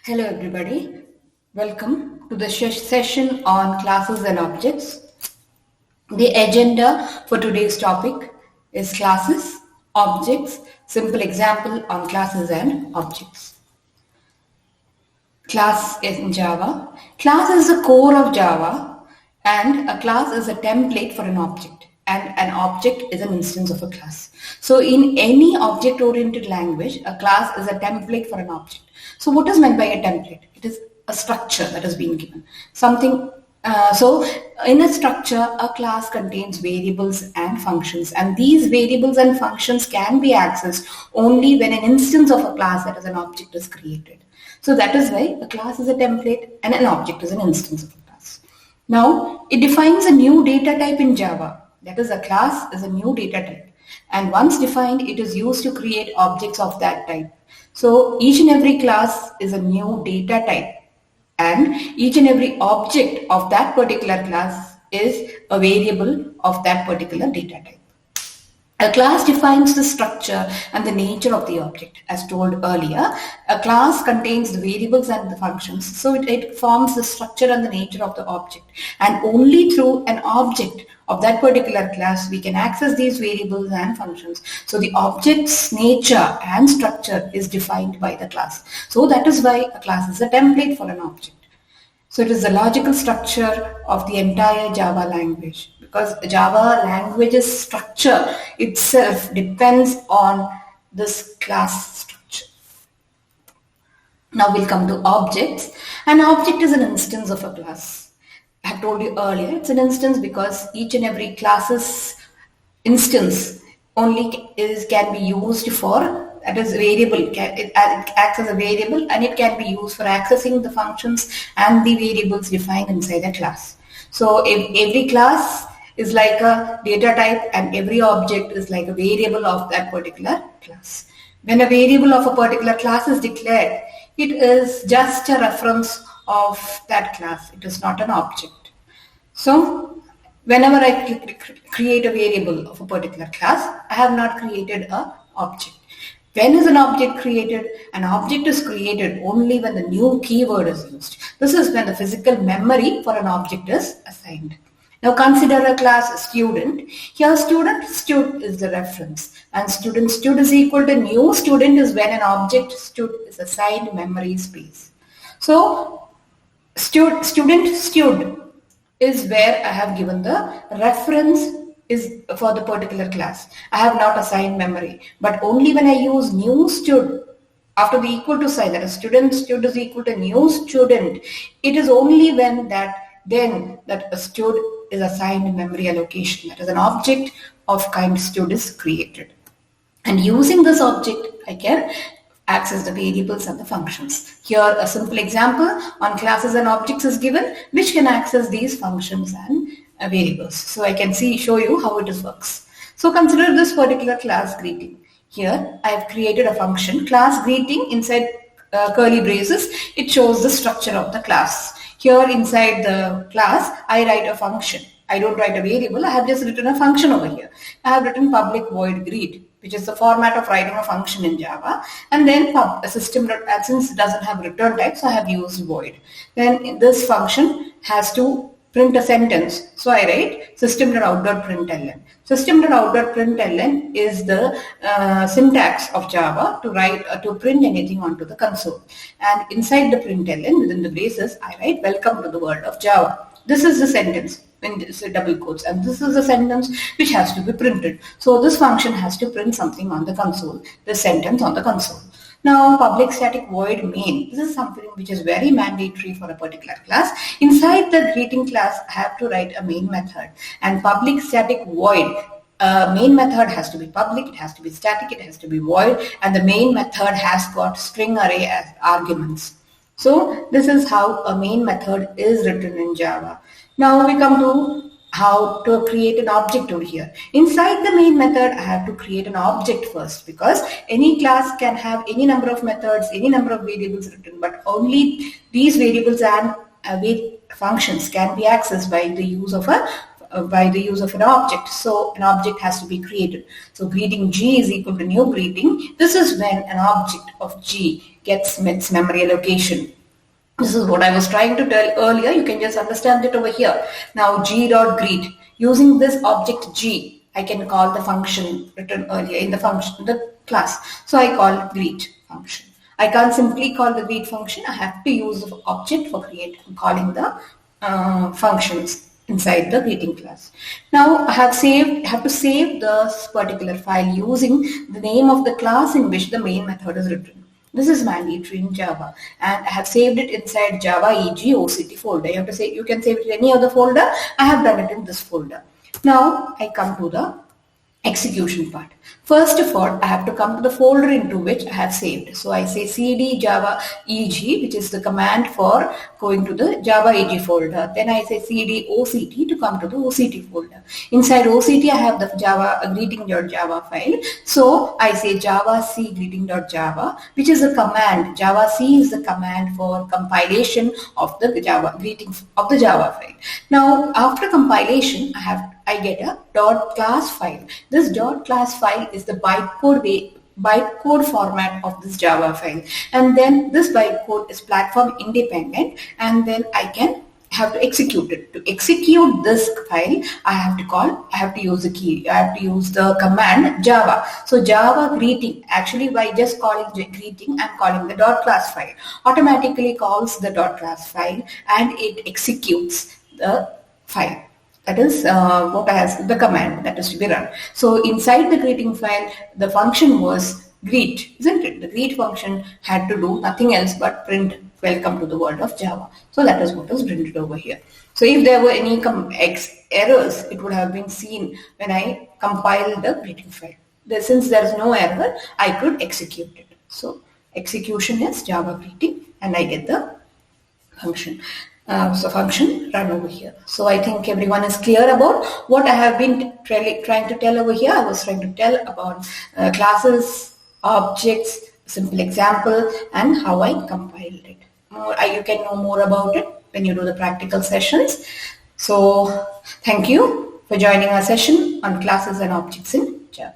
Hello everybody, welcome to the session on classes and objects. The agenda for today's topic is classes, objects, simple example on classes and objects. Class in Java. Class is the core of Java and a class is a template for an object and an object is an instance of a class. So in any object-oriented language, a class is a template for an object. So what is meant by a template? It is a structure that has been given. So in a structure, a class contains variables and functions, and these variables and functions can be accessed only when an instance of a class, that is an object, is created. So that is why a class is a template and an object is an instance of a class. Now, it defines a new data type in Java. That is, a class is a new data type. And once defined, it is used to create objects of that type. So each and every class is a new data type. And each and every object of that particular class is a variable of that particular data type. A class defines the structure and the nature of the object. As told earlier, a class contains the variables and the functions, so it forms the structure and the nature of the object. And only through an object of that particular class we can access these variables and functions. So the object's nature and structure is defined by the class. So that is why a class is a template for an object. So it is the logical structure of the entire Java language, because Java language's structure itself depends on this class structure. Now we'll come to objects. An object is an instance of a class. I have told you earlier, it's an instance because each and every class's instance only can be used for, that is variable, it acts as a variable and it can be used for accessing the functions and the variables defined inside a class. So if every class is like a data type and every object is like a variable of that particular class. When a variable of a particular class is declared, it is just a reference of that class. It is not an object. So whenever I create a variable of a particular class, I have not created an object. When is an object created? An object is created only when the new keyword is used. This is when the physical memory for an object is assigned. Now consider a class student. Here stud is the reference, and stud is equal to new student is when an object stud is assigned memory space. So student is where I have given the reference is for the particular class. I have not assigned memory, but only when I use new stud after the equal to sign, that is stud is equal to new student, it is only when that a stud is assigned memory allocation, that is an object of kind stud is created. And using this object, I can access the variables and the functions. Here a simple example on classes and objects is given, which can access these functions and variables. So I can show you how it works. So consider this particular class greeting. Here I have created a function class greeting inside curly braces. It shows the structure of the class. Here inside the class I write a function. I don't write a variable. I have just written a function over here. I have written public void greet, which is the format of writing a function in Java, and then system, since it doesn't have return type, so I have used void. Then this function has to print a sentence, so I write system.out.println. System.out.println is the syntax of Java to print anything onto the console, and inside the println within the braces I write welcome to the world of Java. This is the sentence in double quotes, and this is the sentence which has to be printed. So this function has to print something on the console, the sentence on the console. Now public static void main, this is something which is very mandatory for a particular class. Inside the greeting class I have to write a main method, and public static void, main method has to be public, it has to be static, it has to be void, and the main method has got string array as arguments. So this is how a main method is written in Java. Now we come to how to create an object over here. Inside the main method, I have to create an object first, because any class can have any number of methods, any number of variables written, but only these variables and functions can be accessed by the use of a by the use of an object. So an object has to be created. So greeting G is equal to new greeting. This is when an object of G gets its memory allocation. This is what I was trying to tell earlier. You can just understand it over here. Now G dot greet. Using this object G, I can call the function written earlier in the function, the class. So I call greet function. I can't simply call the greet function. I have to use the object for calling the functions inside the greeting class. Now I have to save this particular file using the name of the class in which the main method is written. This is mandatory in Java, and I have saved it inside Java EG OCT folder. You can save it in any other folder. I have done it in this folder. Now I come to the execution part. First of all, I have to come to the folder into which I have saved. So I say cd java eg, which is the command for going to the Java EG folder. Then I say cd oct to come to the OCT folder. Inside OCT, I have the Java greeting.java file. So I say java c greeting.java, which is a command. Java c is the command for compilation of the Java greeting of the Java file. Now after compilation, I get a dot class file. This dot class file is the bytecode format of this Java file, and then this bytecode is platform independent, and then I have to execute it. To execute this file, I have to use the command Java. So Java greeting, actually by just calling greeting, I'm calling the dot class file. Automatically calls the dot class file and it executes the file. That is the command that is to be run. So inside the greeting file, the function was greet, isn't it? The greet function had to do nothing else but print welcome to the world of Java. So that is what is printed over here. So if there were any errors, it would have been seen when I compiled the greeting file. Since there is no error, I could execute it. So execution is Java greeting, and I get the function. So function run over here. So I think everyone is clear about what I have been trying to tell over here. I was trying to tell about classes, objects, simple example, and how I compiled it. You can know more about it when you do the practical sessions. So thank you for joining our session on classes and objects in Java.